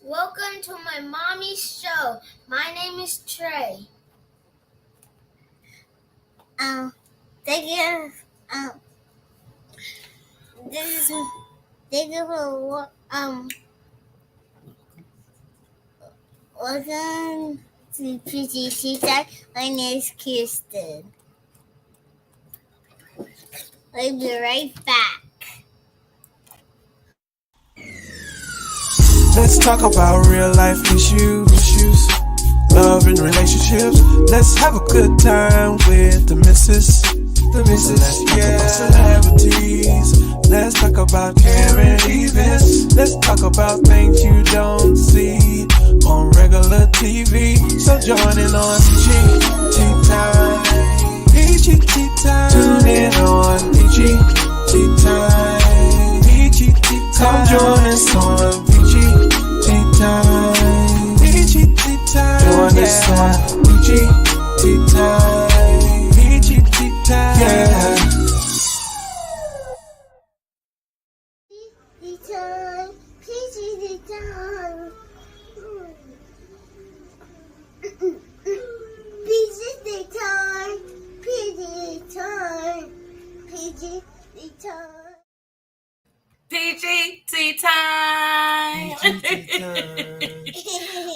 Welcome to my mommy's show. My name is Trey. Thank you. This is thank you for welcome to Peachy Talks. My name is Kirsten. We'll be right back. Let's talk about real life issues, love and relationships. Let's have a good time with the missus. Let's talk about celebrities. Let's talk about caring events. Let's talk about things you don't see on regular TV. So join in on Peachy Time. Peachy Time. Tune in on Peachy Time. Peachy Time. Come join us on Peachy Time. Peachy Time. Join us on Peachy Time. Peachy Time. Yeah. Peachy Time. Peachy Time. Peachy Time. Peachy Time. Peachy Tea Time.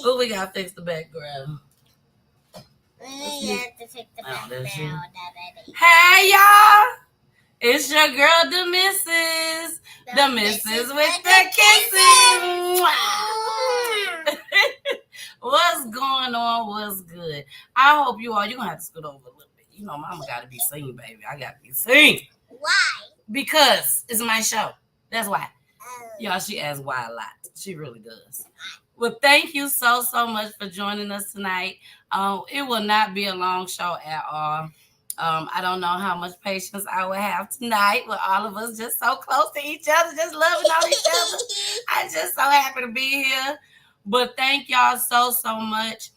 Oh, we gotta fix the background. We have to fix the background. Hey y'all, it's your girl, the missus. The missus with the kisses. What's going on? What's good? I hope you're gonna have to scoot over a little bit. You know, mama gotta be seen, baby. I gotta be seen. Why? Because it's my show. That's why. Y'all, she asks why a lot. She really does. Well, thank you so much for joining us tonight. It will not be a long show at all. I don't know how much patience I will have tonight with all of us just so close to each other, just loving on each other. I'm just so happy to be here. But thank y'all so much.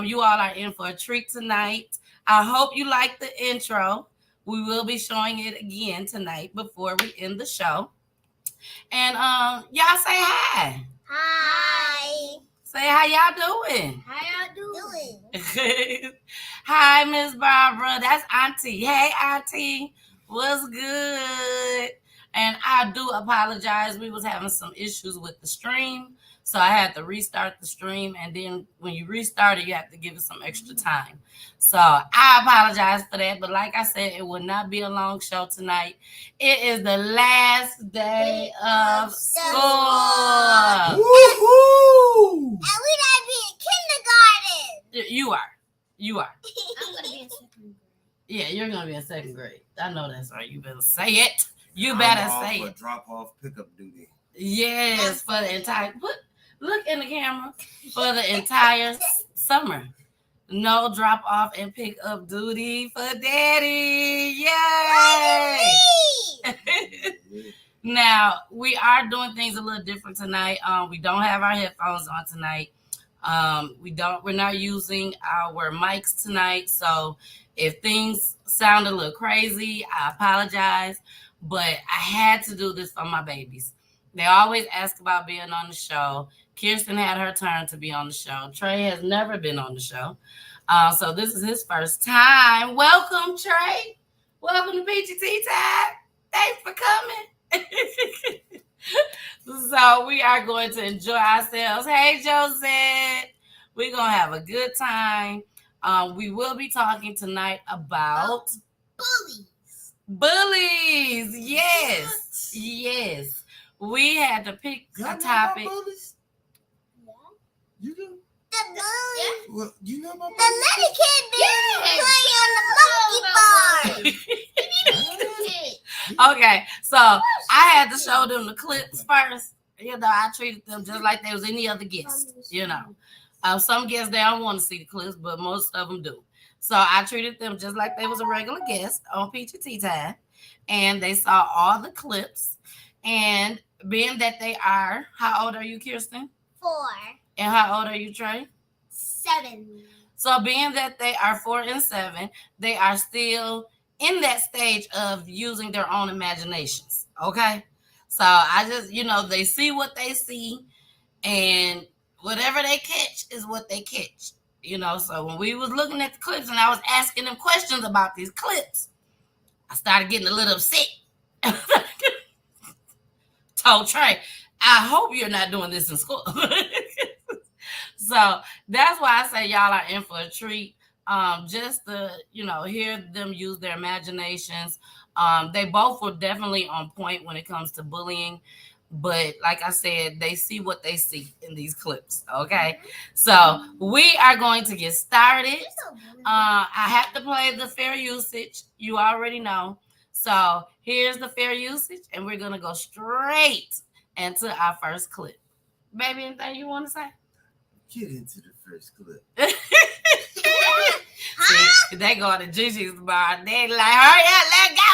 You all are in for a treat tonight. I hope you like the intro. We will be showing it again tonight before we end the show. And y'all say hi. Hi. Say how y'all doing. How y'all doing? Hi, Miss Barbara. That's Auntie. Hey, Auntie. What's good? And I do apologize. We was having some issues with the stream. So I had to restart the stream. And then when you restart it, you have to give it some extra time. So I apologize for that. But like I said, it will not be a long show tonight. It is the last day of school. Woohoo! And we gotta be in kindergarten. You are. I'm gonna be in second grade. Yeah, you're gonna be in second grade. I know that's right. You better say it. You better say it. Drop off pickup duty. Yes, for the entire. Look in the camera for the entire summer. No drop off and pick up duty for daddy. Yay! Now we are doing things a little different tonight. We don't have our headphones on tonight. We're not using our mics tonight. So if things sound a little crazy, I apologize. But I had to do this for my babies. They always ask about being on the show. Kirsten had her turn to be on the show. Trey has never been on the show. So this is his first time. Welcome, Trey. Welcome to Peachy Time. Thanks for coming. So we are going to enjoy ourselves. Hey, Josette. We're going to have a good time. We will be talking tonight about bullies. Yes. We had to pick a topic. Yeah. You do? The bullies. Well, you know about The little kid playing on the monkey bar. Okay, so I had to show them the clips first. You know, I treated them just like they was any other guest. You know, some guests they don't want to see the clips, but most of them do. So I treated them just like they was a regular guest on Peachy Tea Time, and they saw all the clips. And being that they are, how old are you, Kirsten? 4. And how old are you, Trey? 7. So being that they are 4 and 7, they are still in that stage of using their own imaginations. Okay. So I just, they see what they see, and whatever they catch is what they catch. So when we was looking at the clips and I was asking them questions about these clips, I started getting a little upset. Told Trey, I hope you're not doing this in school. So that's why I say y'all are in for a treat. Just to, hear them use their imaginations. They both were definitely on point when it comes to bullying. But like I said, they see what they see in these clips. Okay. So we are going to get started. I have to play the fair usage. You already know. So here's the fair usage, and we're going to go straight into our first clip. Baby, anything you want to say? Get into the first clip. See, they go to Gigi's bar. They like, hurry up, let's go.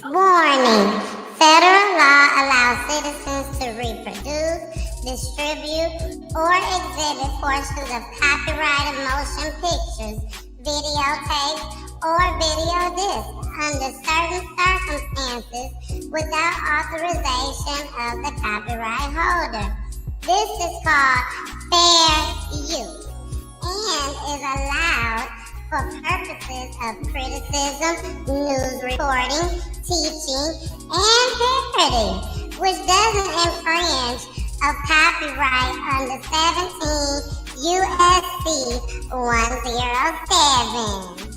Warning. Federal law allows citizens to reproduce, distribute, or exhibit portions of copyrighted motion pictures, videotapes, or video discs under certain circumstances without authorization of the copyright holder. This is called fair use and is allowed for purposes of criticism, news reporting, teaching, and parody, which doesn't infringe of copyright under 17 U.S.C. 107.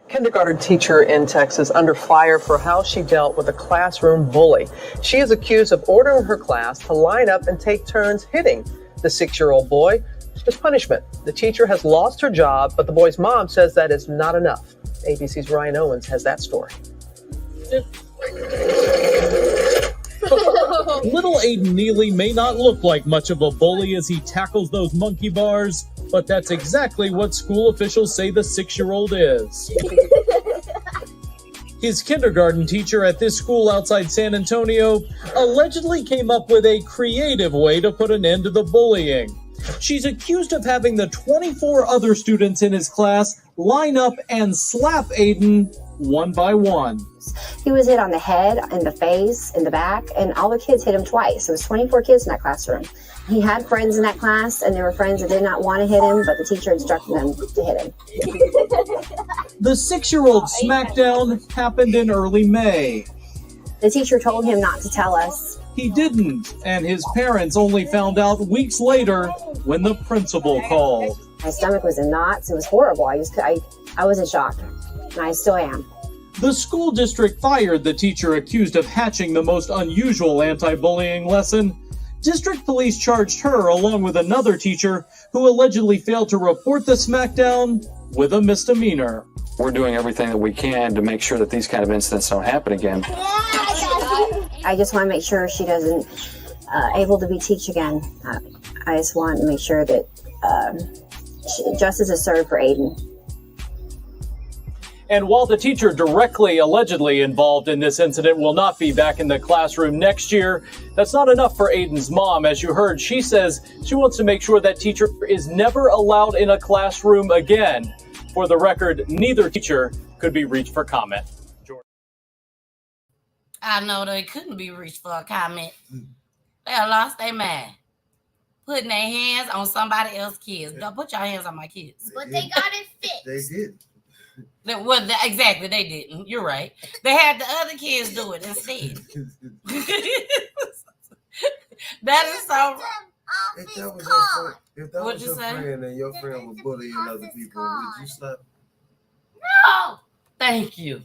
Kindergarten teacher in Texas under fire for how she dealt with a classroom bully. She is accused of ordering her class to line up and take turns hitting the 6-year-old boy as punishment. The teacher has lost her job, but the boy's mom says that is not enough. ABC's Ryan Owens has that story. Little Aiden Neely may not look like much of a bully as he tackles those monkey bars, but that's exactly what school officials say the 6-year-old is. His kindergarten teacher at this school outside San Antonio allegedly came up with a creative way to put an end to the bullying. She's accused of having the 24 other students in his class line up and slap Aiden one by one. He was hit on the head, in the face, in the back, and all the kids hit him twice. There was 24 kids in that classroom. He had friends in that class, and there were friends that did not want to hit him, but the teacher instructed them to hit him. The 6-year-old smackdown happened in early May. The teacher told him not to tell us. He didn't, and his parents only found out weeks later when the principal called. My stomach was in knots. It was horrible. I was in shock, and I still am. The school district fired the teacher accused of hatching the most unusual anti-bullying lesson. District police charged her along with another teacher who allegedly failed to report the smackdown with a misdemeanor. We're doing everything that we can to make sure that these kind of incidents don't happen again. I just want to make sure she doesn't able to be teach again. I just want to make sure that justice is served for Aiden. And while the teacher directly, allegedly involved in this incident will not be back in the classroom next year, that's not enough for Aiden's mom. As you heard, she says she wants to make sure that teacher is never allowed in a classroom again. For the record, neither teacher could be reached for comment. I know they couldn't be reached for a comment. They lost their mind. Putting their hands on somebody else's kids. Don't put your hands on my kids. But they got it fixed. They did. Exactly, they didn't. You're right. They had the other kids do it instead. That is so. If that was your friend, What'd you say? friend and your friend was bullying other people, would you slap? No. Thank you.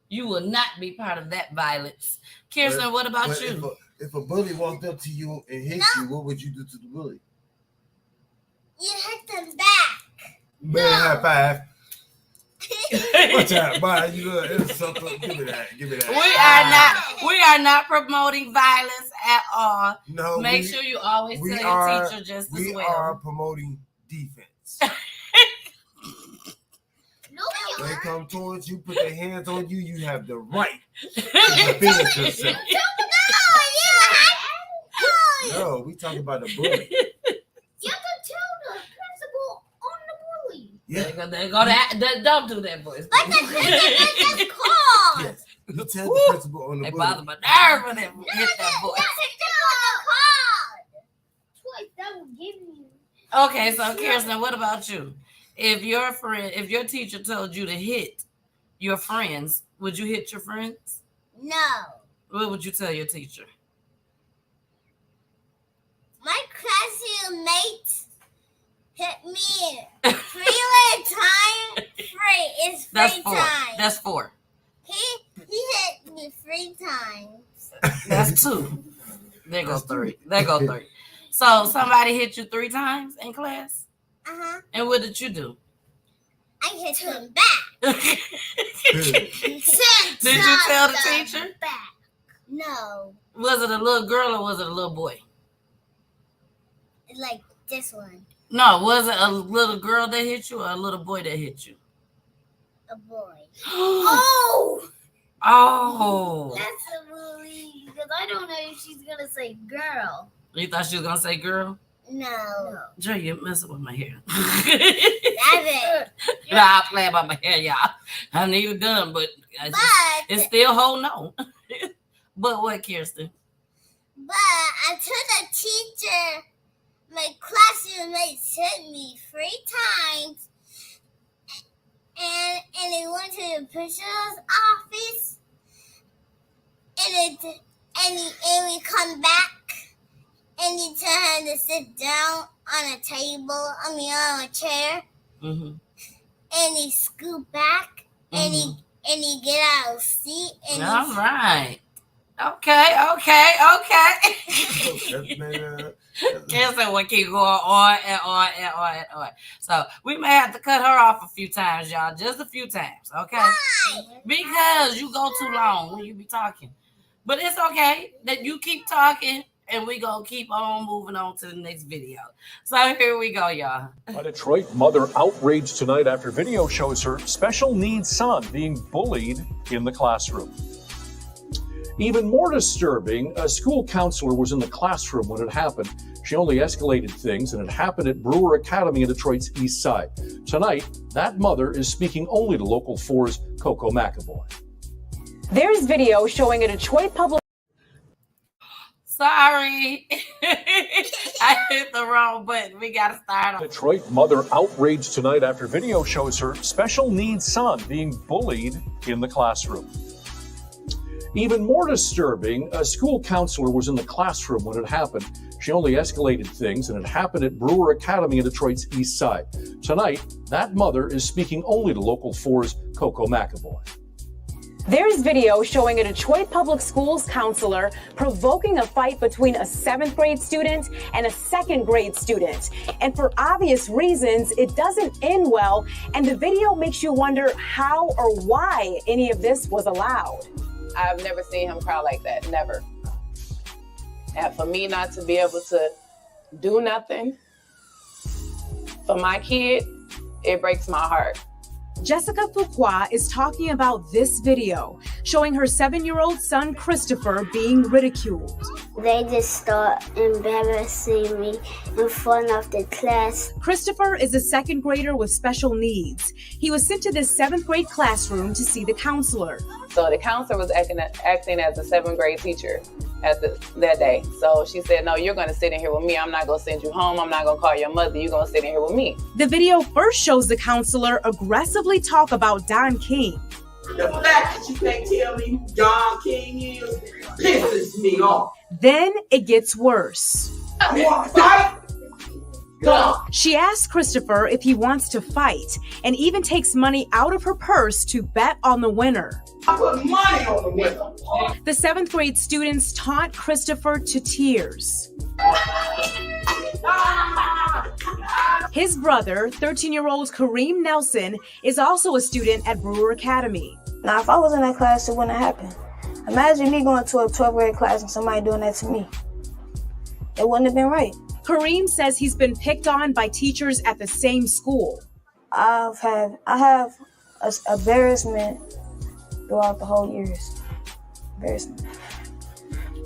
You will not be part of that violence. Kirsten, what about you? If a bully walked up to you and hit you, what would you do to the bully? You hit them back. Man, high five. Watch out, boy. It's something. Give me that. We are not promoting violence at all. No. Make sure you always tell your teacher just as well. We are promoting defense. They come towards you, put their hands on you, you have the right to defend yourself. No, we talking about the bully. You have to tell the principal on the bully. Yeah. Don't do that, boys. Let the principal just call. Yes. You tell the principal on the They bully. bother my nerve when they hit that boy. Okay, so Kirsten, what about you? If your teacher told you to hit your friends, would you hit your friends? No. What would you tell your teacher? My classmates hit me 3 times. It's That's free 4. time. That's 4. He hit me 3 times. That's 2. There go 3. There go 3. So somebody hit you 3 times in class? Uh-huh. And what did you do? I hit him back. Did you tell the teacher? Back. No. Was it a little girl or was it a little boy? Like this one. No, was it a little girl that hit you or a little boy that hit you? A boy. Oh! That's a bully because I don't know if she's gonna say girl. You thought she was gonna say girl? No. Joe, you're messing with my hair. That's it. I'll play about my hair, y'all. I need a gun, but it's still holding on. But what, Kirsten? But I told the teacher my classmates hit me 3 times, and they went to the principal's office, and we come back, and he told her to sit down on a table, on a chair, Mm-hmm. and he scoot back, and he get out of his seat, and all right. Okay. Kirsten will keep going on and on and on and on. So we may have to cut her off a few times, y'all. Just a few times, okay? Why? Because you go too long when you be talking. But it's okay that you keep talking and we gonna keep on moving on to the next video. So here we go, y'all. A Detroit mother outraged tonight after video shows her special needs son being bullied in the classroom. Even more disturbing, a school counselor was in the classroom when it happened. She only escalated things, and it happened at Brewer Academy in Detroit's East Side. Tonight, that mother is speaking only to Local 4's Coco McAvoy. There's video showing a Detroit public. Sorry. I hit the wrong button. We gotta start A Detroit mother outraged tonight after video shows her special needs son being bullied in the classroom. Even more disturbing, a school counselor was in the classroom when it happened. She only escalated things, and it happened at Brewer Academy in Detroit's East Side. Tonight, that mother is speaking only to Local 4's Coco McAvoy. There's video showing a Detroit Public Schools counselor provoking a fight between a 7th grade student and a 2nd grade student. And for obvious reasons, it doesn't end well, and the video makes you wonder how or why any of this was allowed. I've never seen him cry like that, never. And for me not to be able to do nothing for my kid, it breaks my heart. Jessica Fuqua is talking about this video showing her 7-year-old son Christopher being ridiculed. They just start embarrassing me in front of the class. Christopher is a 2nd grader with special needs. He was sent to this 7th grade classroom to see the counselor. So the counselor was acting as a 7th grade teacher that day. So she said, no, you're going to sit in here with me. I'm not going to send you home. I'm not going to call your mother. You're going to sit in here with me. The video first shows the counselor aggressively talk about Don King. The fact that you can't tell me who Don King is pisses me off. Then it gets worse. You want to fight? Go. She asks Christopher if he wants to fight and even takes money out of her purse to bet on the winner. I put money on the winner. The 7th grade students taunt Christopher to tears. His brother, 13-year-old Kareem Nelson, is also a student at Brewer Academy. Now, if I was in that class, it wouldn't happen. Imagine me going to a 12th grade class and somebody doing that to me. It wouldn't have been right. Kareem says he's been picked on by teachers at the same school. I have embarrassment throughout the whole years. Embarrassment.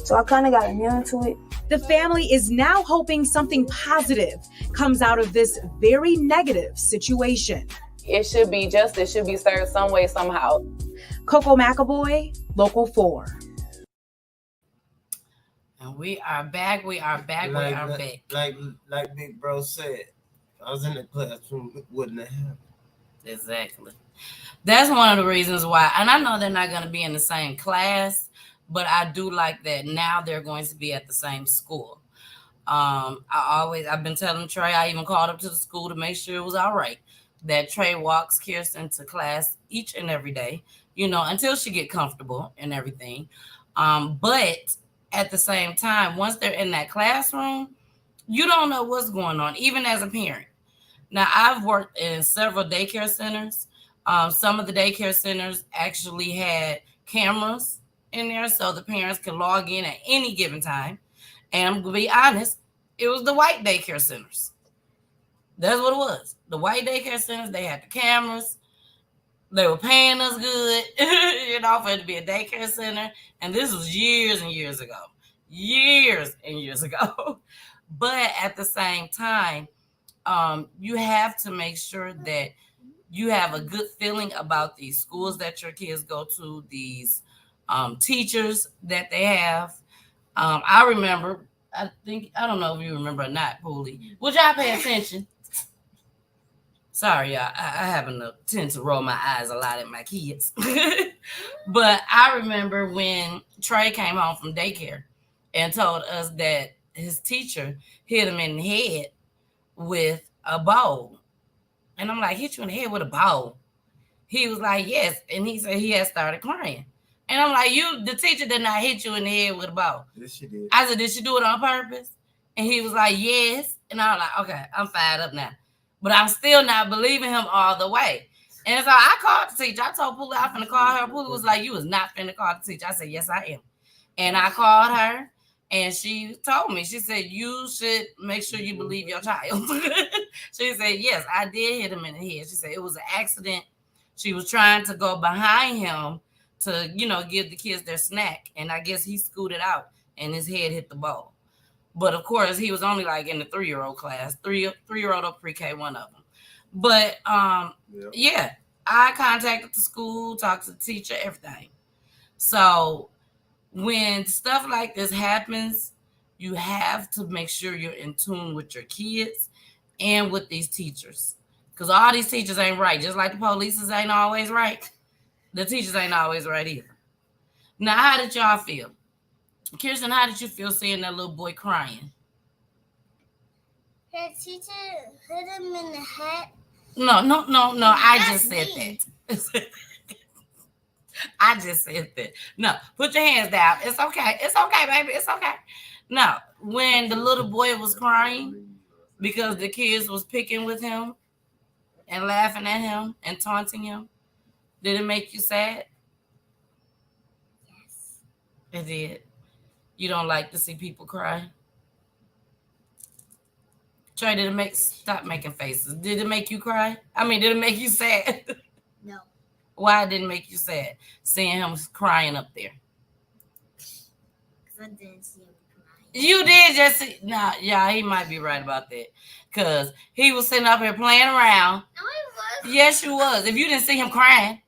So I kind of got immune to it. The family is now hoping something positive comes out of this very negative situation. It should be justice, should be served some way, somehow. Coco McAvoy, Local 4. And we are back. We are back. We are back. Like Big Bro said, if I was in the classroom, it wouldn't have happened. Exactly. That's one of the reasons why. And I know they're not going to be in the same class, but I do like that now they're going to be at the same school. I've been telling Trey, I even called up to the school to make sure it was all right, that Trey walks Kirsten to class each and every day, until she get comfortable and everything. But at the same time, once they're in that classroom, you don't know what's going on, even as a parent. Now, I've worked in several daycare centers. Some of the daycare centers actually had cameras in there so the parents could log in at any given time. And I'm going to be honest, it was the white daycare centers. That's what it was. The white daycare centers, they had the cameras. They were paying us good, for it to be a daycare center. And this was years and years ago. Years and years ago. But at the same time, you have to make sure that you have a good feeling about these schools that your kids go to, these teachers that they have. I remember, I don't know if you remember or not, Poolie. Would y'all pay attention? Sorry, y'all. I happen to tend to roll my eyes a lot at my kids. But I remember when Trey came home from daycare and told us that his teacher hit him in the head with a bowl. And I'm like, hit you in the head with a bowl? He was like, yes. And he said he had started crying. And I'm like, the teacher did not hit you in the head with a bowl. Yes, she did. I said, did she do it on purpose? And he was like, yes. And I was like, okay, I'm fired up now. But I'm still not believing him all the way. And so I called the teacher. I told Poolie I was finna call her. Poolie was like, you was not finna call the teacher. I said, yes, I am. And I called her. And she told me, she said, you should make sure you believe your child. She said, yes, I did hit him in the head. She said it was an accident. She was trying to go behind him to, give the kids their snack. And I guess he scooted out and his head hit the bowl. But of course, he was only like in the 3-year-old class, three-year-old or pre-K, one of them. But yeah, I contacted the school, talked to the teacher, everything. So when stuff like this happens, you have to make sure you're in tune with your kids and with these teachers. Because all these teachers ain't right. Just like the police ain't always right, the teachers ain't always right either. Now, how did y'all feel? Kirsten, how did you feel seeing that little boy crying? Her teacher hit him in the head. No. I just said that. I just said that. No, put your hands down. It's okay. It's okay, baby. It's okay. No, when the little boy was crying because the kids was picking with him and laughing at him and taunting him, did it make you sad? Yes. It did. You don't like to see people cry? Trey, stop making faces. Did it make you cry? I mean, did it make you sad? No. Why did it make you sad seeing him crying up there? Because I didn't see him crying. You did just see. Nah, yeah, he might be right about that. Because he was sitting up here playing around. No, he was. Yes, you was. If you didn't see him crying.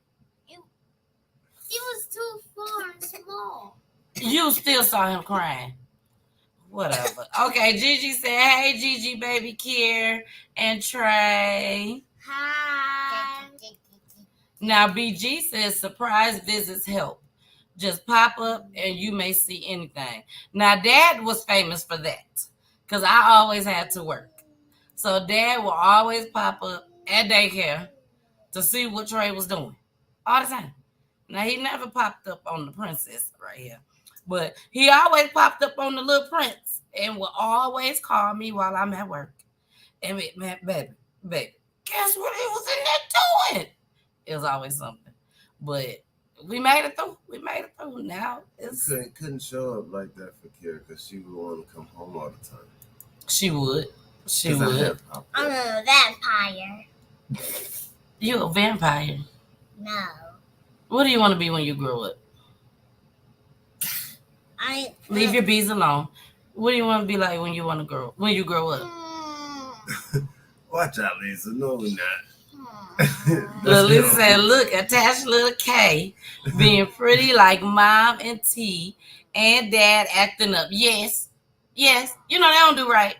He was too far and small. You still saw him crying. Whatever. Okay, Gigi said, hey, Gigi, baby, Kier, and Trey. Hi. Now, BG says surprise visits help. Just pop up and you may see anything. Now, Dad was famous for that because I always had to work. So Dad will always pop up at daycare to see what Trey was doing all the time. Now, he never popped up on the princess right here, but he always popped up on the little prince and will always call me while I'm at work. And man, baby, guess what he was in there doing? It was always something. But we made it through. Now it's couldn't show up like that for Kira because she would want to come home all the time. She would. I'm a vampire. You a vampire? No. What do you want to be when you grow up? Leave your bees alone. What do you want to be like when you grow up? Watch out, Lisa. No, we're not. Lily said, look, attached little K being pretty like mom and T and dad acting up. Yes. Yes. You know, they don't do right.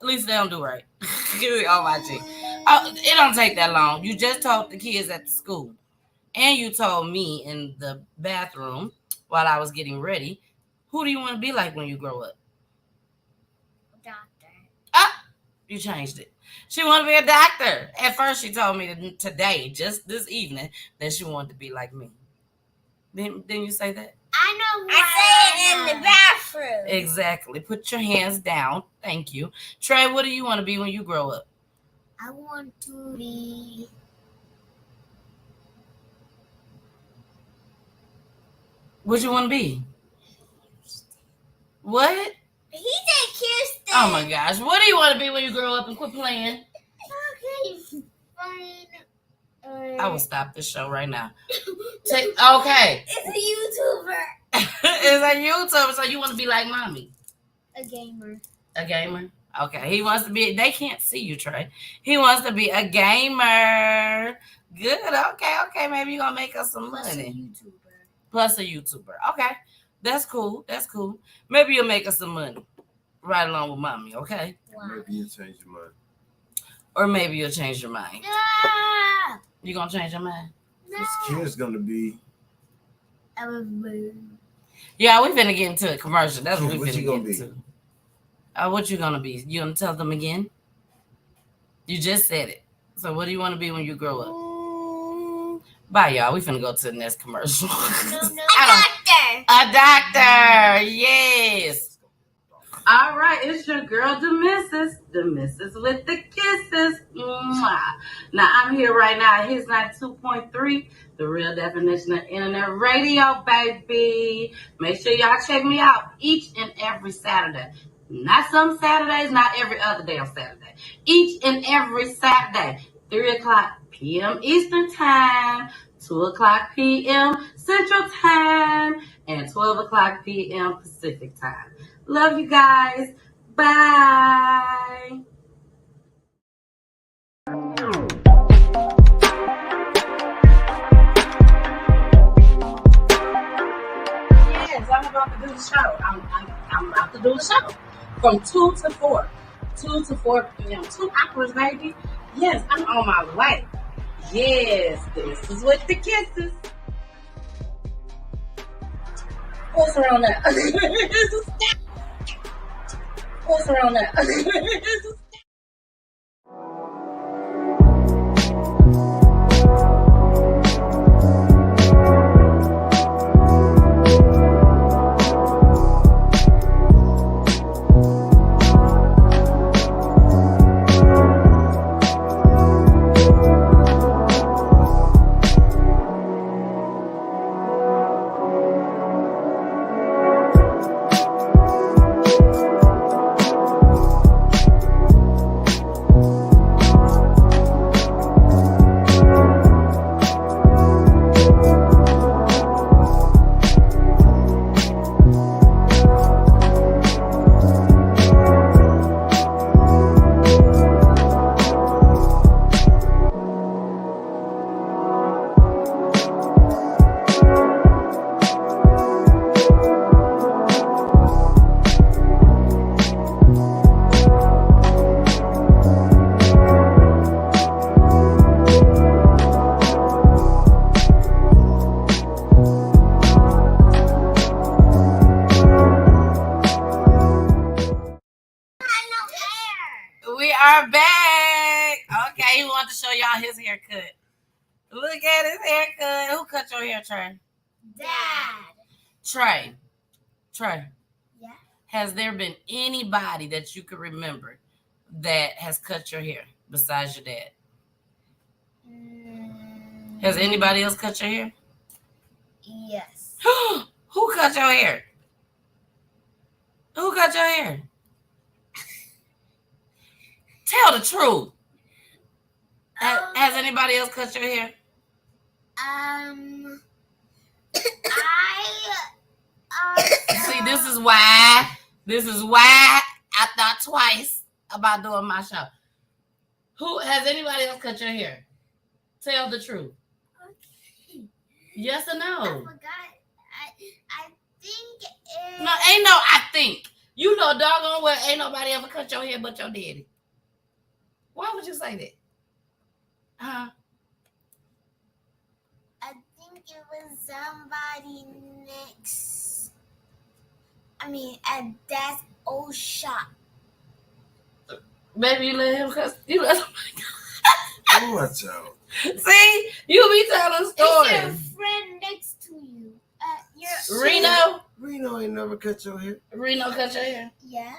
At least they don't do right. Oh, my G. Oh, it don't take that long. You just told the kids at the school. And you told me in the bathroom while I was getting ready, who do you want to be like when you grow up? Doctor. Ah, you changed it. She wanted to be a doctor. At first, she told me today, just this evening, that she wanted to be like me. Didn't you say that? I know. I say it in the bathroom. Exactly. Put your hands down. Thank you. Trey, what do you want to be when you grow up? I want to be. What you want to be? What? He said Kirsten. Oh my gosh. What do you want to be when you grow up and quit playing? Okay, fine. I will stop this show right now. Okay. It's a YouTuber. It's a YouTuber, so you want to be like mommy? A gamer. A gamer? Okay. He wants to be, they can't see you, Trey. He wants to be a gamer. Good. Okay. Maybe you're going to make us some money. Plus a YouTuber. Okay. That's cool. Maybe you'll make us some money. Right along with mommy, okay? Wow. Maybe you'll change your mind. Or maybe you'll change your mind. Yeah. You gonna change your mind? No. This kid's gonna be. Yeah, we finna get into a commercial. That's what we finna gonna get into. What you gonna be? You gonna tell them again? You just said it. So what do you want to be when you grow up? Bye, y'all. We finna go to the next commercial. No. A doctor. A doctor. Yes. All right, it's your girl, the missus with the kisses. Mwah. Now, I'm here right now at His 92.3, the real definition of internet radio, baby. Make sure y'all check me out each and every Saturday. Not some Saturdays, not every other day on Saturday. Each and every Saturday, 3 o'clock p.m. Eastern Time, 2 o'clock p.m. Central Time, and 12 o'clock p.m. Pacific Time. Love you guys. Bye. Yes, I'm about to do the show. I'm about to do the show from 2 to 4. 2 to 4 p.m. 2 hours, baby. Yes, I'm on my way. Yes, this is with the kisses. What's around now? What's around now? are back. Okay, he wanted to show y'all his haircut. Look at his haircut. Who cut your hair, Trey? Dad. Trey. Yeah. Has there been anybody that you could remember that has cut your hair besides your dad? Has anybody else cut your hair? Yes. Who cut your hair? Who cut your hair? Tell the truth. Has anybody else cut your hair? See, this is why I thought twice about doing my show. Who has anybody else cut your hair? Tell the truth. Okay. Yes or I no? forgot. I think it. No, ain't no I think. You know doggone well ain't nobody ever cut your hair but your daddy. Why would you say that? Huh? I think it was somebody next. I mean, at that old shop. Baby, you let him cuss. You let him. Watch out. See? You be telling It's your stories. friend next to you. Reno? Reno ain't never cut your hair. Reno cut your hair? Yeah.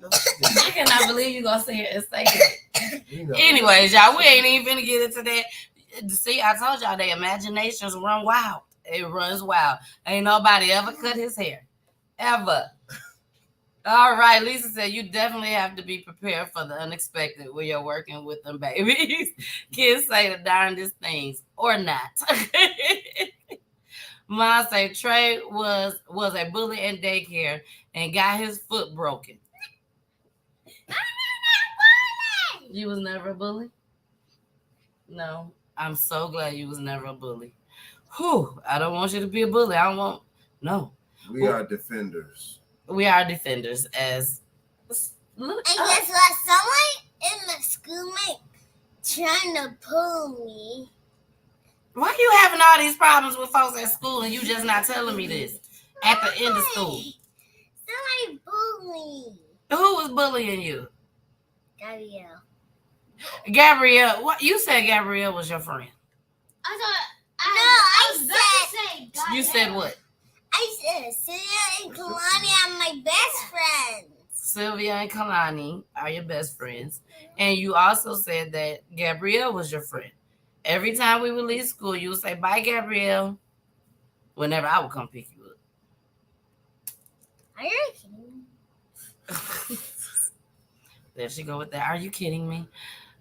No. I cannot believe you gonna sit here and say that. Anyways, y'all, we ain't even finna get into that. See, I told y'all their imaginations run wild. It runs wild. Ain't nobody ever cut his hair. Ever. All right, Lisa said you definitely have to be prepared for the unexpected when you're working with them babies. Kids say the darndest things or not. Mom say Trey was a bully in daycare and got his foot broken. You was never a bully? No. I'm so glad you was never a bully. Whew, I don't want you to be a bully. I don't want, no. We are defenders. We are defenders as... And guess what? Someone in my schoolmate trying to pull me. Why you having all these problems with folks at school and you just not telling me this at the end of school? Somebody pulled me. Who was bullying you? Gabrielle. Gabrielle. What you said? Gabrielle was your friend. I said. You said what? I said Sylvia and Kalani are my best friends. Sylvia and Kalani are your best friends, and you also said that Gabrielle was your friend. Every time we would leave school, you would say, "Bye, Gabrielle," whenever I would come pick you up. Are you kidding me? There she go with that. Are you kidding me?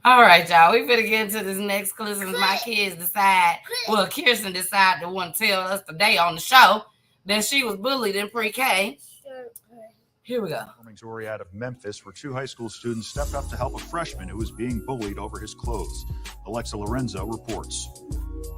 All right, y'all. We finna get into this next clip since my kids decide, well, Kirsten decided to want to tell us today on the show that she was bullied in pre-K. Here we go. Story out of Memphis, where two high school students stepped up to help a freshman who was being bullied over his clothes. Alexa Lorenzo reports.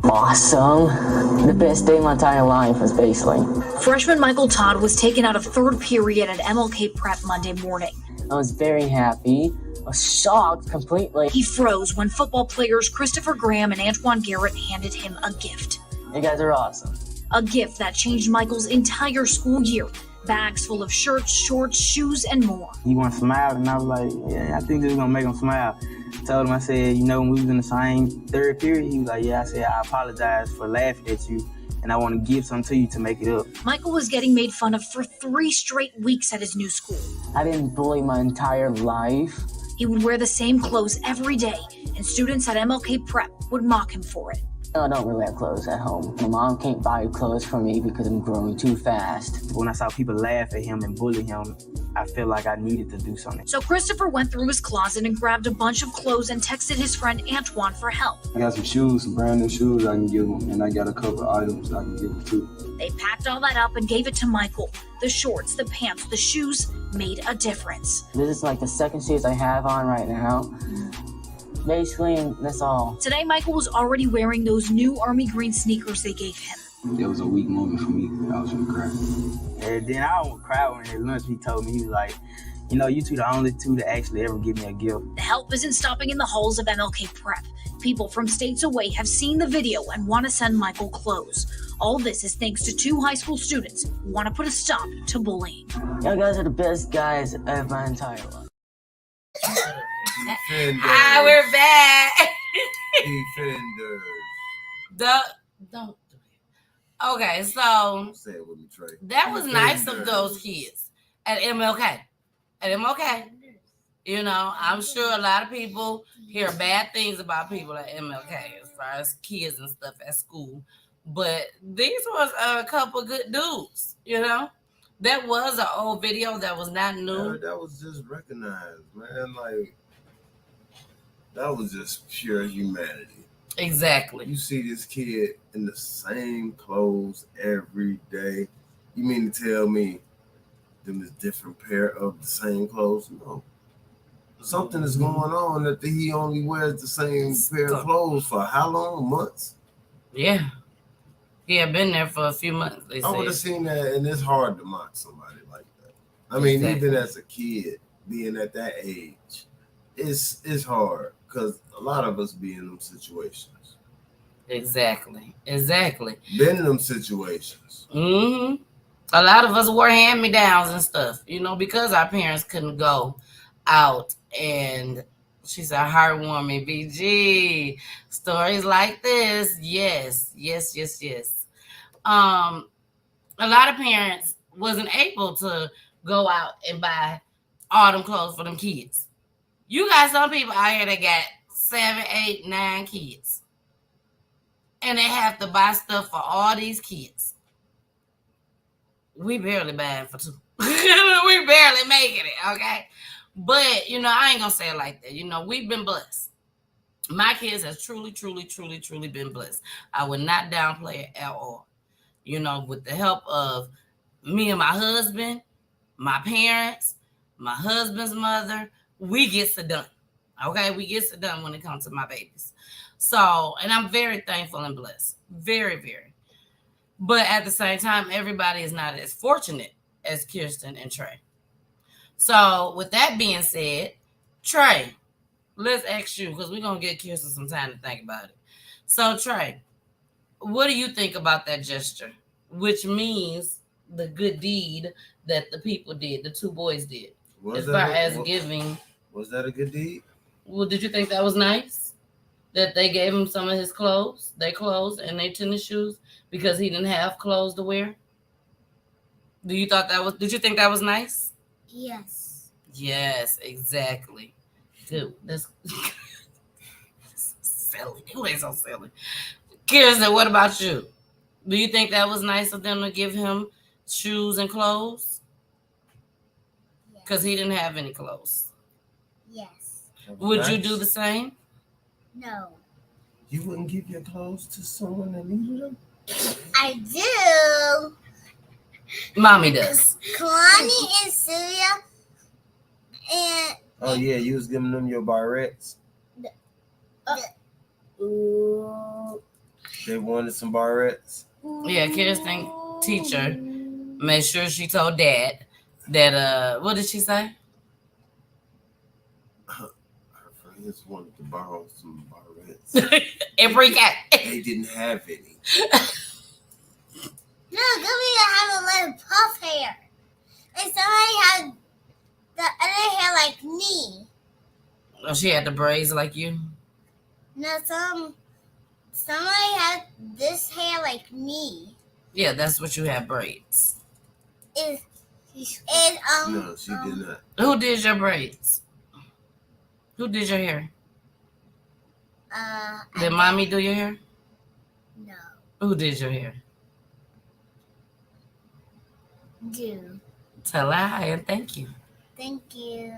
Awesome. The best day of my entire life was basically. Freshman Michael Todd was taken out of third period at MLK Prep Monday morning. I was very happy. I was shocked completely. He froze when football players Christopher Graham and Antoine Garrett handed him a gift. You guys are awesome. A gift that changed Michael's entire school year. Bags full of shirts, shorts, shoes, and more. He want to smile, and I was like, yeah, I think this is going to make him smile. I told him, I said, you know, when we was in the same third period, he was like, yeah, I said, I apologize for laughing at you, and I want to give something to you to make it up. Michael was getting made fun of for 3 straight weeks at his new school. I didn't bully my entire life. He would wear the same clothes every day, and students at MLK Prep would mock him for it. No, I don't really have clothes at home. My mom can't buy clothes for me because I'm growing too fast. When I saw people laugh at him and bully him, I felt like I needed to do something. So Christopher went through his closet and grabbed a bunch of clothes and texted his friend Antoine for help. I got some shoes, some brand new shoes I can give him, and I got a couple of items I can give him too. They packed all that up and gave it to Michael. The shorts, the pants, the shoes made a difference. This is like the second shoes I have on right now. Basically, that's all. Today, Michael was already wearing those new army green sneakers they gave him. It was a weak moment for me. I was gonna cry. And then I almost cried when at lunch he told me, he was like, you know, you two the only two to actually ever give me a gift. The help isn't stopping in the halls of MLK Prep. People from states away have seen the video and want to send Michael clothes. All this is thanks to 2 high school students who want to put a stop to bullying. You guys are the best guys of my entire life. Hi, we're back. Defenders. Don't do it. Okay, so say it with me, Trey. That was nice of those kids at MLK. At MLK, you know, I'm sure a lot of people hear bad things about people at MLK as far as kids and stuff at school, but these was a couple good dudes, you know. That was an old video that was not new. Yeah, that was just recognized, man. Like, that was just pure humanity. Exactly. You see this kid in the same clothes every day. You mean to tell me them is different pair of the same clothes? No. something is going on that he only wears the same pair of clothes for how long? Months? Yeah. He had been there for a few months. I would have seen that, and it's hard to mock somebody like that. I mean, even as a kid, being at that age, it's hard because a lot of us be in them situations. Exactly. Been in them situations. Mm-hmm. A lot of us wore hand-me-downs and stuff, because our parents couldn't go out. And she said, heartwarming, BG. Stories like this. Yes. A lot of parents wasn't able to go out and buy all them clothes for them kids. You got some people out here that got 7, 8, 9 kids. And they have to buy stuff for all these kids. We barely buying for 2. We barely making it, okay? But, I ain't gonna say it like that. We've been blessed. My kids has truly been blessed. I would not downplay it at all. With the help of me and my husband, my parents, my husband's mother, we gets it done. Okay? We gets it done when it comes to my babies. So, and I'm very thankful and blessed. Very, very. But at the same time, everybody is not as fortunate as Kirsten and Trey. So, with that being said, Trey, let's ask you, because we're going to give Kirsten some time to think about it. So, Trey, what do you think about that gesture? Which means the good deed that the people did, the 2 boys did. Was that a good deed? Well, did you think that was nice? That they gave him some of his clothes, their clothes and their tennis shoes, because he didn't have clothes to wear? Did you think that was nice? Yes. Yes, exactly. Dude, that's silly. You ain't so silly. Kirsten, what about you? Do you think that was nice of them to give him shoes and clothes? Because he didn't have any clothes. Yes. Would you do the same? No. You wouldn't give your clothes to someone that needed them? I do. Mommy does. Kalani and Syria and... Oh, yeah, you was giving them your barrettes? They wanted some barrettes? Yeah, Kirsten, teacher, made sure she told Dad that, what did she say? Her friends wanted to borrow some barrettes. Every cat. They didn't have any. No, Gummy had a little puff hair. And somebody had the other hair like me. Oh, she had the braids like you? No, somebody had this hair like me. Yeah, that's what you have, braids. No, she did not. Who did your braids? Who did your hair? Did mommy do your hair? No. Who did your hair? Do. Tell her hi and thank you. Thank you.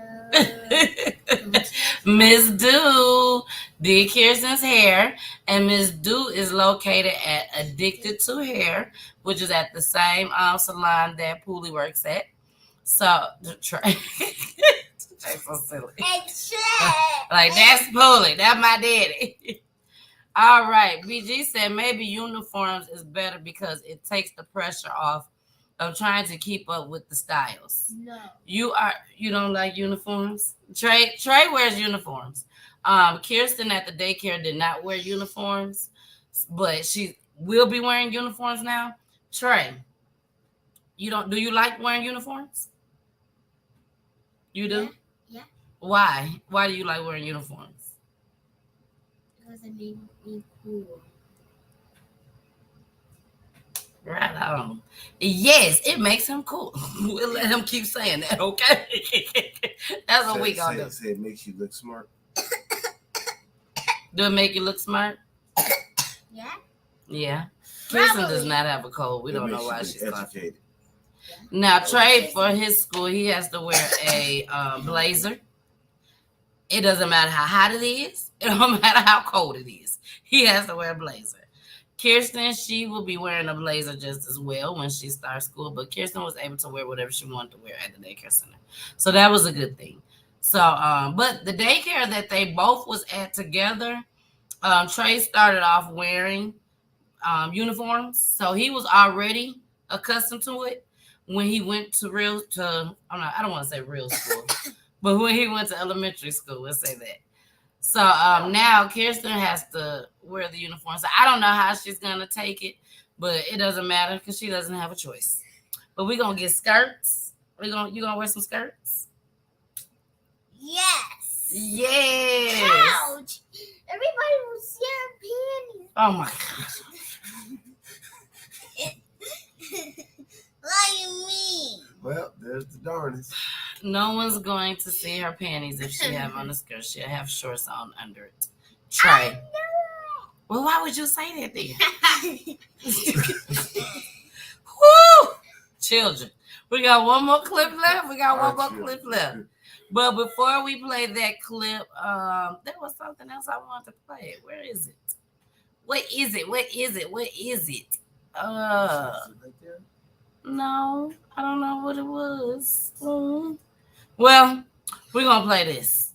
Miss Do did Kirsten's hair, and Miss Do is located at Addicted to Hair, which is at the same salon that Pooley works at. So, Trey, so silly. Like, that's Pooley. That's my daddy. All right. BG said maybe uniforms is better because it takes the pressure off of trying to keep up with the styles. No. You don't like uniforms? Trey wears uniforms. Kirsten at the daycare did not wear uniforms, but she will be wearing uniforms now. Trey, do you like wearing uniforms? You do? Yeah. Why? Why do you like wearing uniforms? Because it made me cool. Right on. Yes, it makes him cool. We'll let him keep saying that, okay? That's what we gonna do. Say it makes you look smart. Do it make you look smart? Yeah. Yeah. Kirsten does not have a cold. We don't know why she's educated. Now, Trey, for his school, he has to wear a blazer. It doesn't matter how hot it is. It don't matter how cold it is. He has to wear a blazer. Kirsten, she will be wearing a blazer just as well when she starts school, but Kirsten was able to wear whatever she wanted to wear at the daycare center. So that was a good thing. So, but the daycare that they both was at together, Trey started off wearing uniforms, so he was already accustomed to it when he went to I don't want to say real school, but when he went to elementary school, let's say that. So now Kirsten has to wear the uniform. So I don't know how she's gonna take it, but it doesn't matter because she doesn't have a choice. But we're gonna get skirts. You gonna wear some skirts? Yes. Yes. Ouch. Everybody will see our panties. Oh my gosh. What do you mean? Well, there's the darnest. No one's going to see her panties if she have on a skirt. She'll have shorts on under it. Trey. Well, why would you say that then? Woo! Children. We got one more clip left. But before we play that clip, there was something else I wanted to play. Where is it? What is it? No, I don't know what it was. Well, we're going to play this.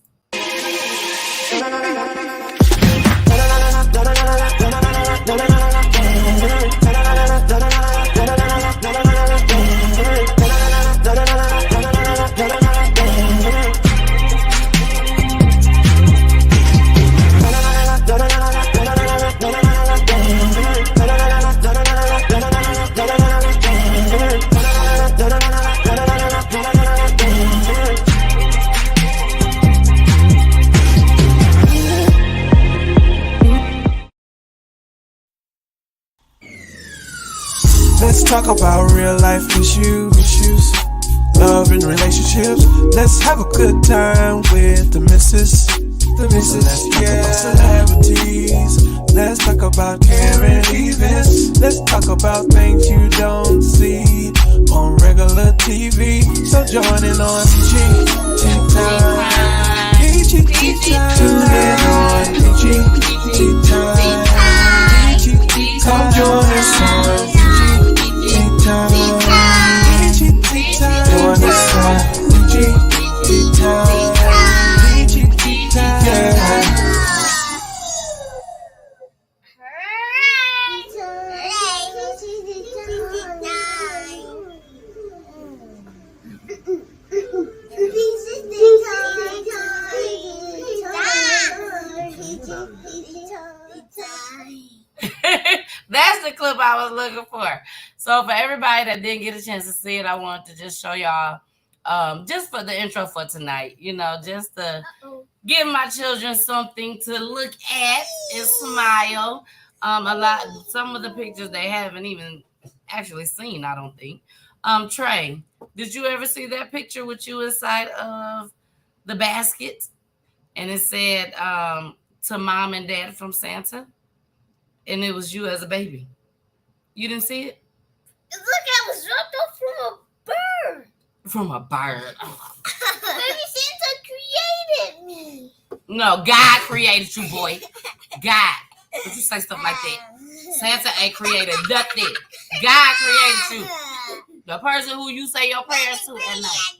Let's talk about real life issues, love and relationships. Let's have a good time with the missus. Let's talk about celebrities. Let's talk about caring events. Let's talk about things you don't see on regular TV. So join in on Peachy Talks. Peachy Talks. Tune in on Peachy Talks. Come join us on That's the clip I was looking for. So for everybody that didn't get a chance to see it, I wanted to just show y'all just for the intro for tonight, just to give my children something to look at and smile. Some of the pictures they haven't even actually seen, I don't think. Trey, did you ever see that picture with you inside of the basket? And it said to mom and dad from Santa. And it was you as a baby. You didn't see it? Look, I was dropped off from a bird. From a bird. Oh. Maybe Santa created me. No, God created you, boy. God. Would you say stuff like that? Santa ain't created nothing. God created you. The person who you say your prayers to at night.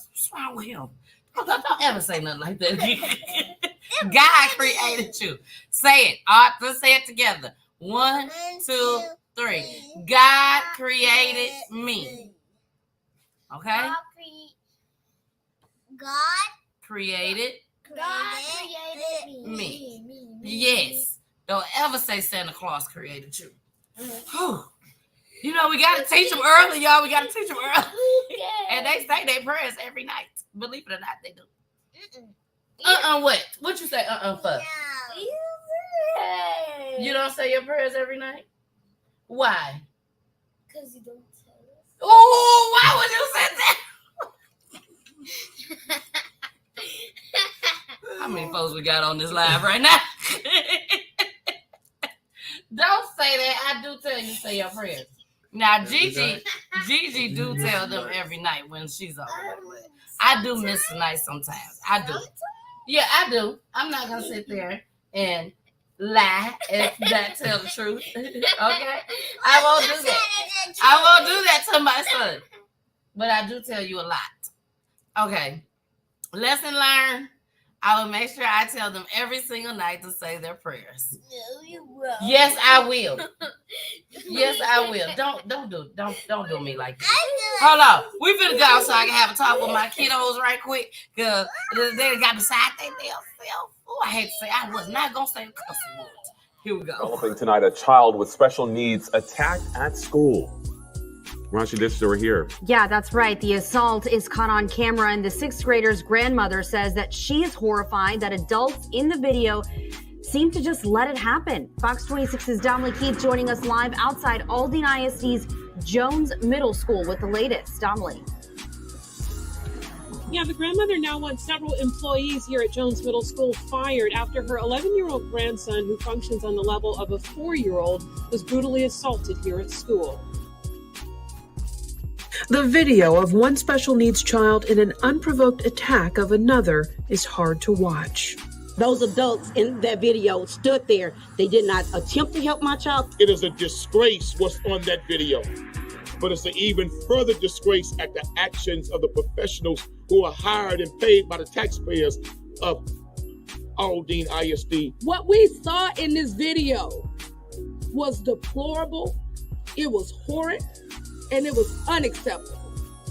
What's wrong with him? Don't ever say nothing like that. God created you. Say it. Let's say it together. 1, 2, 3. God created me. Okay? God created me. Yes. Don't ever say Santa Claus created you. We got to teach them early, y'all. We got to teach them early. And they say their prayers every night. Believe it or not, they do. What? What you say for? You don't say your prayers every night? Why? Because you don't tell us. Oh, why would you say that? How many folks we got on this live right now? Don't say that. I do tell you say your prayers. Now, Gigi do tell them every night when she's over there. I do miss the night sometimes. I do. Yeah, I do. I'm not going to sit there and lie and not tell the truth. Okay? I won't do that. I won't do that to my son. But I do tell you a lot. Okay. Lesson learned. I will make sure I tell them every single night to say their prayers. No, you won't. Yes, I will. Yes, I will. Don't do me like that. Hold on. We finna go so I can have a talk with my kiddos right quick. Cause they got beside their self. Oh, I hate to say I was not gonna say the cuss words. Here we go. Developing tonight, a child with special needs attacked at school. Rashi, this story here. Yeah, that's right. The assault is caught on camera, and the sixth grader's grandmother says that she is horrified that adults in the video seem to just let it happen. Fox 26's Dominique Keith joining us live outside Aldine ISD's Jones Middle School with the latest. Dominique. Yeah, the grandmother now wants several employees here at Jones Middle School fired after her 11-year-old grandson, who functions on the level of a 4-year-old, was brutally assaulted here at school. The video of one special needs child in an unprovoked attack of another is hard to watch. Those adults in that video stood there. They did not attempt to help my child. It is a disgrace what's on that video, but it's an even further disgrace at the actions of the professionals who are hired and paid by the taxpayers of Aldine ISD. What we saw in this video was deplorable, it was horrid, and it was unacceptable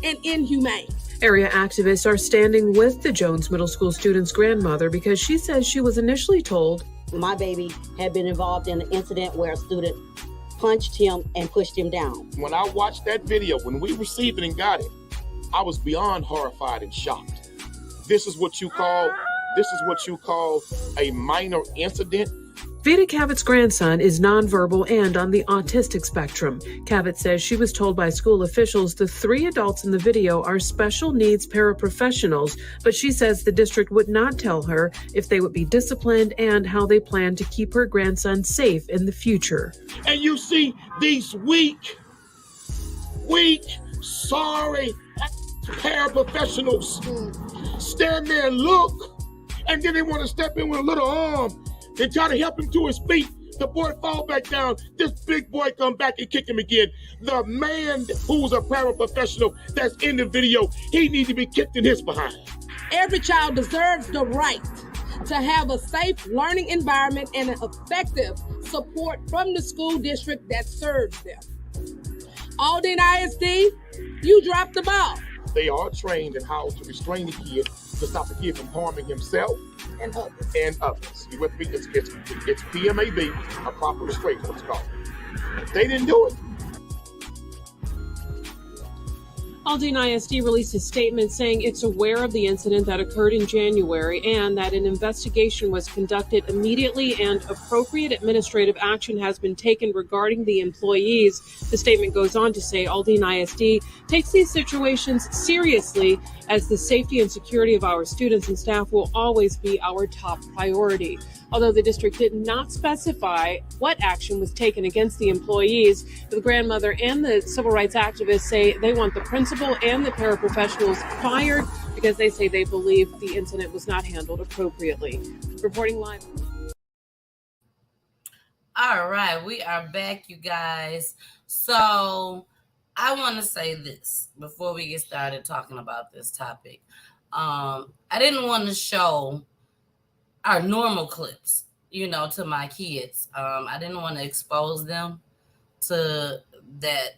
and inhumane. Area activists are standing with the Jones Middle School student's grandmother because she says she was initially told my baby had been involved in an incident where a student punched him and pushed him down. When I watched that video, when we received it and got it, I was beyond horrified and shocked. This is what you call a minor incident. Vita Cavitt's grandson is nonverbal and on the autistic spectrum. Cavitt says she was told by school officials the 3 adults in the video are special needs paraprofessionals, but she says the district would not tell her if they would be disciplined and how they plan to keep her grandson safe in the future. And you see these weak, sorry paraprofessionals stand there and look, and then they want to step in with a little arm and try to help him to his feet. The boy fall back down. This big boy come back and kick him again. The man who's a paraprofessional that's in the video, he needs to be kicked in his behind. Every child deserves the right to have a safe learning environment and an effective support from the school district that serves them. Aldine ISD, you dropped the ball. They are trained in how to restrain the kid, to stop the kid from harming himself and others. You with me? It's PMAB, a proper restraint, what's called. They didn't do it. Aldine ISD released a statement saying it's aware of the incident that occurred in January and that an investigation was conducted immediately and appropriate administrative action has been taken regarding the employees. The statement goes on to say Aldine ISD takes these situations seriously as the safety and security of our students and staff will always be our top priority. Although the district did not specify what action was taken against the employees, the grandmother and the civil rights activists say they want the principal and the paraprofessionals fired because they say they believe the incident was not handled appropriately. Reporting live. All right, we are back, you guys. So I want to say this before we get started talking about this topic. I didn't want to show our normal clips, to my kids. I didn't want to expose them to that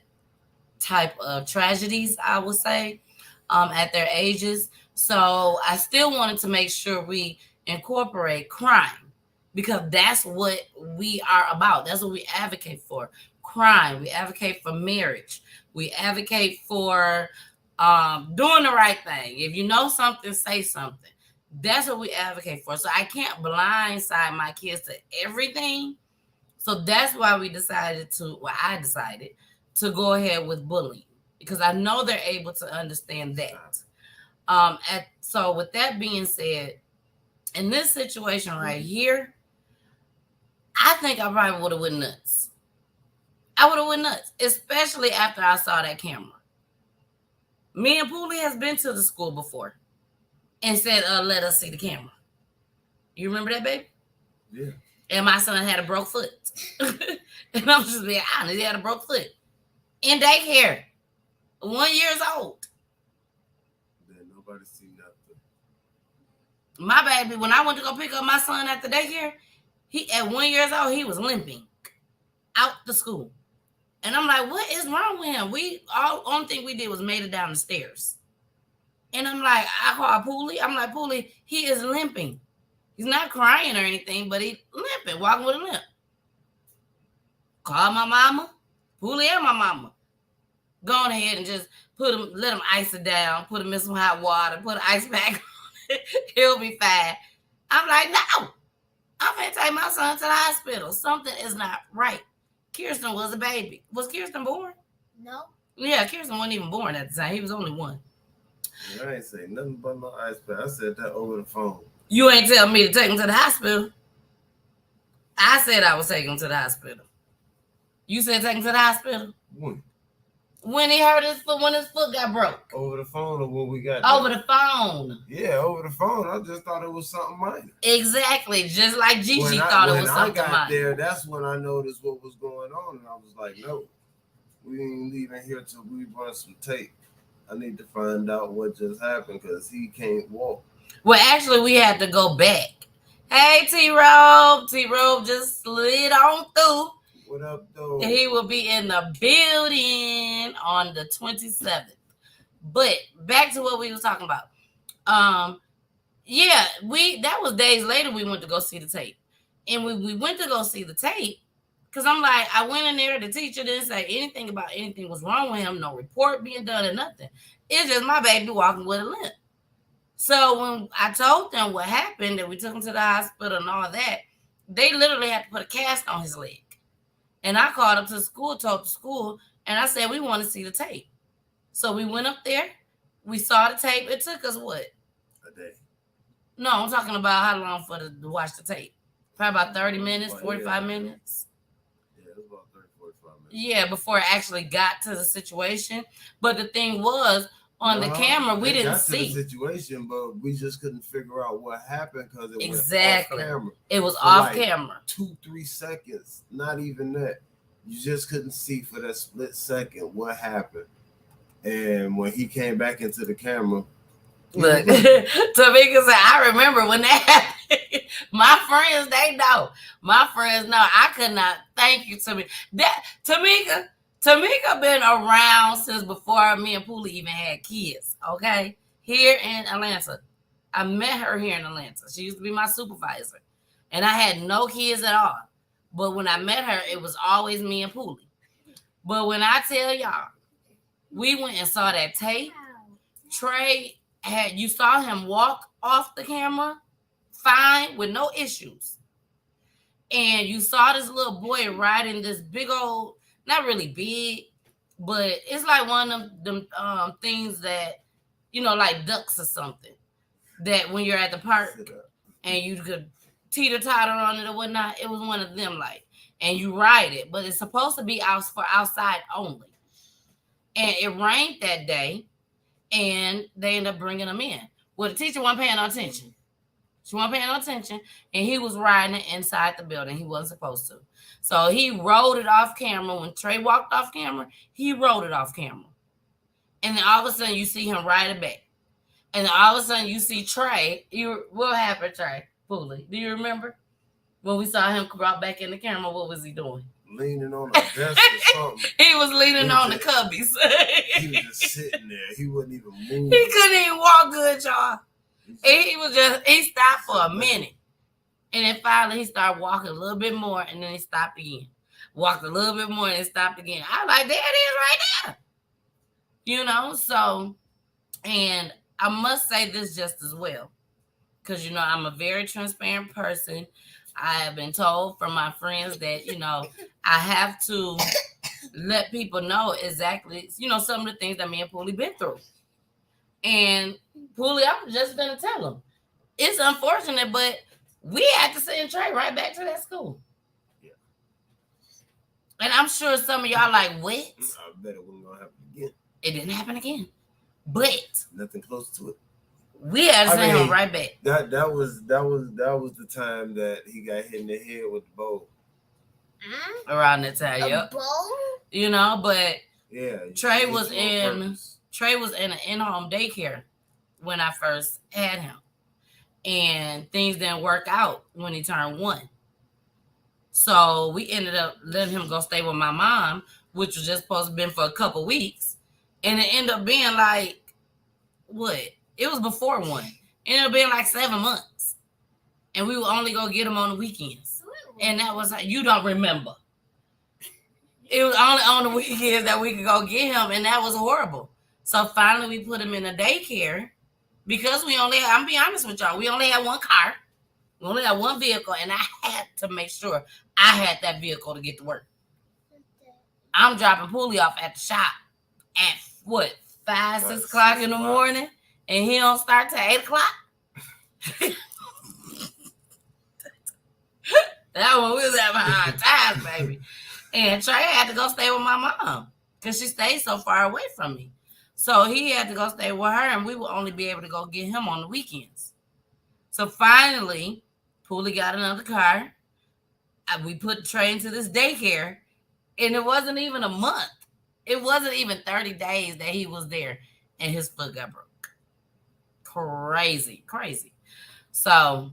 type of tragedies, I would say, at their ages. So I still wanted to make sure we incorporate crime because that's what we are about. That's what we advocate for. Crime. We advocate for marriage. We advocate for doing the right thing. If you know something, say something. That's what we advocate for. So I can't blindside my kids to everything. So that's why I decided to go ahead with bullying because I know they're able to understand that. So with that being said, in this situation right here, I think I probably would have went nuts. I would have went nuts, especially after I saw that camera. Me and Poolie has been to the school before and said, let us see the camera. You remember that, baby? Yeah. And my son had a broke foot. And I'm just being honest, he had a broke foot. In daycare. 1 year old. Nobody see nothing. My baby, when I went to go pick up my son at the daycare, he at 1 year old, he was limping out the school. And I'm like, what is wrong with him? Only thing we did was made it down the stairs. And I'm like, I called Poolie. I'm like, Poolie, he is limping. He's not crying or anything, but he's limping, walking with a limp. Call my mama, Poolie and my mama. Go on ahead and just let him ice it down, put him in some hot water, put an ice pack on it. He'll be fine. I'm like, no, I'm going to take my son to the hospital. Something is not right. Kirsten was a baby. Was Kirsten born? No. Yeah, Kirsten wasn't even born at the time. He was only 1. I ain't say nothing but no ice pack. I said that over the phone. You ain't tell me to take him to the hospital. I said I was taking him to the hospital. You said take him to the hospital? When he hurt his foot, when his foot got broke. Over the phone or when we got Over the phone. Yeah, over the phone. I just thought it was something minor. Exactly. Just like Gigi thought it was something minor. When I got there, that's when I noticed what was going on. And I was like, no, we ain't leaving here till we run some tape. I need to find out what just happened because he can't walk. Well, actually, we had to go back. Hey, T-Robe. T-Robe just slid on through. What up, though? He will be in the building on the 27th. But back to what we was talking about. Yeah, that was days later we went to go see the tape. And we went to go see the tape because I'm like, I went in there, the teacher didn't say anything about anything was wrong with him, no report being done or nothing. It's just my baby walking with a limp. So when I told them what happened, that we took him to the hospital and all that, they literally had to put a cast on his leg. And I called up to the school, told the school, and I said, we want to see the tape. So we went up there. We saw the tape. It took us what? A day. No, I'm talking about how long to watch the tape. Probably about 30 minutes, 45 minutes. Yeah, it was about 30, 45 minutes. Yeah, before it actually got to the situation. But the thing was, on the camera, we didn't see the situation, but we just couldn't figure out what happened because it was off camera. It was off camera. 2-3 seconds, not even that. You just couldn't see for that split second what happened. And when he came back into the camera, look, Tamika said, I remember when that happened. My friends, they know. My friends know. I could not thank you, Tamika. Tamika been around since before me and Poolie even had kids, okay? Here in Atlanta. I met her here in Atlanta. She used to be my supervisor. And I had no kids at all. But when I met her, it was always me and Poolie. But when I tell y'all, we went and saw that tape. Trey you saw him walk off the camera fine with no issues. And you saw this little boy riding this big old, not really big, but it's like one of them things that, like ducks or something, that when you're at the park and you could teeter-totter on it or whatnot, it was one of them, like, and you ride it, but it's supposed to be out for outside only. And it rained that day, and they ended up bringing him in. Well, the teacher wasn't paying no attention. She wasn't paying no attention, and he was riding it inside the building. He wasn't supposed to. So he rode it off camera. When Trey walked off camera, he rode it off camera. And then all of a sudden, you see him ride it back. And then all of a sudden, you see Trey. What happened, Trey? Poolie, do you remember? When we saw him brought back in the camera, what was he doing? Leaning on a desk or something. He was leaning on the cubbies. He was just sitting there. He wouldn't even move. He couldn't even walk good, y'all. He stopped for a minute. And then finally he started walking a little bit more, and then he stopped again. Walked a little bit more and then stopped again. I was like, there it is right there. So, and I must say this just as well. Because, I'm a very transparent person. I have been told from my friends that, I have to let people know exactly, some of the things that me and Poolie been through. And Poolie, I'm just going to tell them. It's unfortunate, but we had to send Trey right back to that school. Yeah. And I'm sure some of y'all like, what? I bet it wasn't going to happen again. It didn't happen again. But nothing close to it. We had to send him right back. That was the time that he got hit in the head with the bowl. Around that time, yep. Bowl? But yeah, Trey was in an in-home daycare when I first had him. And things didn't work out when he turned 1. So we ended up letting him go stay with my mom, which was just supposed to have been for a couple weeks. And it ended up being like, what? It was before 1. It ended up being like 7 months. And we would only go get him on the weekends. And that was like, you don't remember. It was only on the weekends that we could go get him, and that was horrible. So finally we put him in a daycare because we only, I'm be honest with y'all, we only had 1 car. We only had 1 vehicle, and I had to make sure I had that vehicle to get to work. I'm dropping Poolie off at the shop at what, 5, 6 o'clock in the morning, and he don't start till 8 o'clock. That one we was having hard times, baby. And Trey had to go stay with my mom because she stayed so far away from me. So he had to go stay with her, and we would only be able to go get him on the weekends. So finally, Poolie got another car. We put Trey into this daycare, and it wasn't even a month. It wasn't even 30 days that he was there, and his foot got broke. Crazy. So,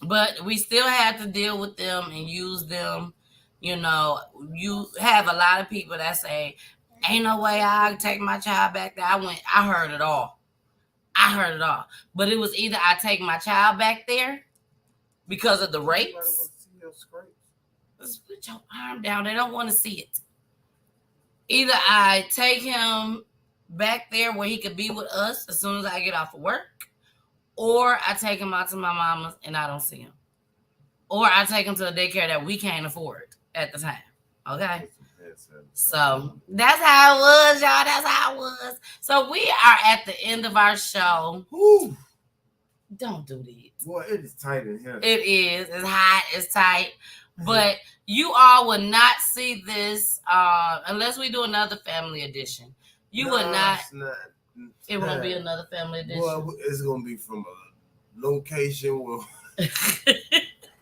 but we still had to deal with them and use them. You know, you have a lot of people that say, ain't no way I'll take my child back there. I heard it all. But it was either I take my child back there because of the rapes. Just put your arm down. They don't want to see it. Either I take him back there where he could be with us as soon as I get off of work, or I take him out to my mama's and I don't see him. Or I take him to a daycare that we can't afford at the time. Okay? So that's how it was, y'all. That's how it was. So we are at the end of our show. Woo. Don't do this. Boy, it is tight in here. It is. It's hot. It's tight. But you all will not see this unless we do another family edition. You would not. It won't be another family edition. Boy, it's going to be from a location where...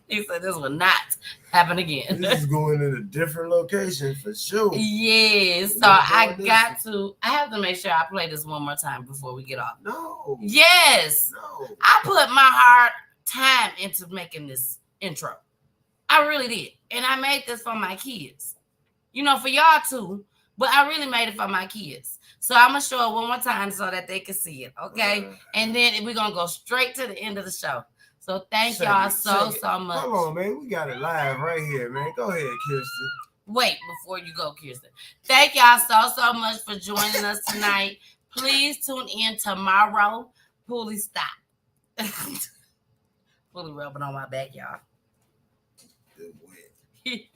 He said this will not happen again. This is going in a different location for sure. Yes. So I have to make sure I play this one more time before we get off. No. Yes. No. I put my hard time into making this intro. I really did. And I made this for my kids. You know, for y'all too. But I really made it for my kids. So I'm going to show it one more time so that they can see it. Okay? And then we're going to go straight to the end of the show. So thank y'all so much. Hold on, man. We got it live right here, man. Go ahead, Kirsten. Wait, before you go, Kirsten. Thank y'all so much for joining us tonight. Please tune in tomorrow. Poolie, stop. Poolie rubbing on my back, y'all. He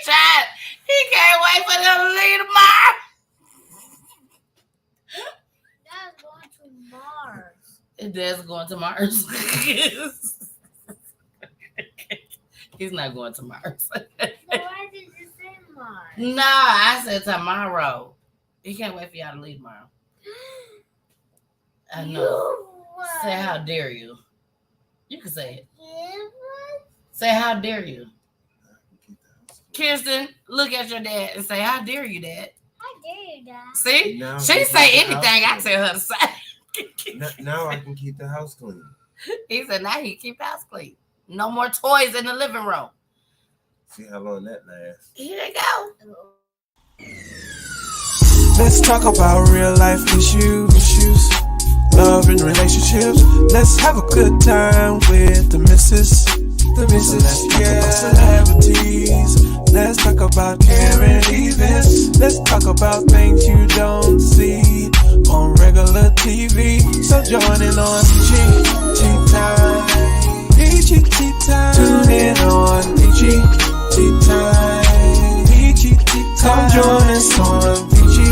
tried. He can't wait for them to leave tomorrow. Dad's going to Mars. Dad's going to Mars. He's not going to Mars. So why did you say Mars? No, I said tomorrow. He can't wait for y'all to leave tomorrow. I know. Say how dare you. You can say it. Say how dare you. Kirsten, look at your dad and say, how dare you, Dad? How dare you, Dad? See? She say anything I tell her to say. Now I can keep the house clean. He said now he keep the house clean. No more toys in the living room. See how long that lasts. Here they go. Let's talk about real life issues, love and relationships. Let's have a good time with the missus, yeah. Celebrities. Let's talk about caring events. Let's talk about things you don't see on regular TV. So join in on Peachy Time. Peachy Time. Tune in on Peachy Time. Peachy Time. Come join us on Peachy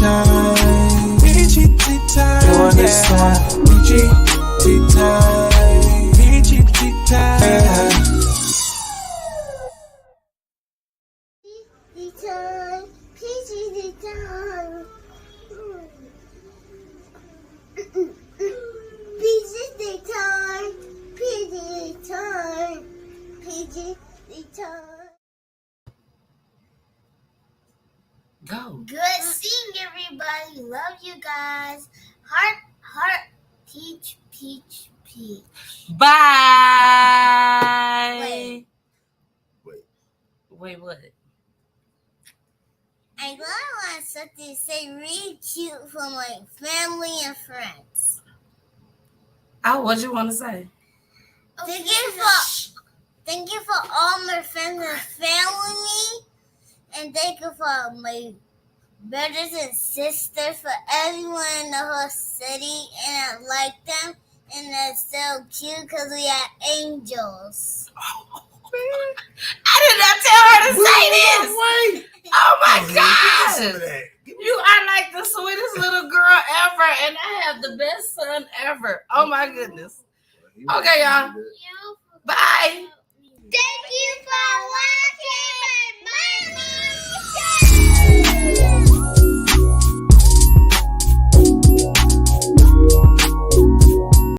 Time. Peachy Time. Join us on Peachy Time. Peachy Time. Go. Good seeing everybody. Love you guys. Heart, peach. Bye. Wait, what? I want something to say really cute for my family and friends. Oh, what you want to say? Thank you for all my friends and family, and thank you for my brothers and sisters, for everyone in the whole city, and I like them, and they're so cute because we are angels. I did not tell her to say this. Oh my gosh. You are like the sweetest little girl ever, and I have the best son ever. Oh my goodness. Okay, y'all.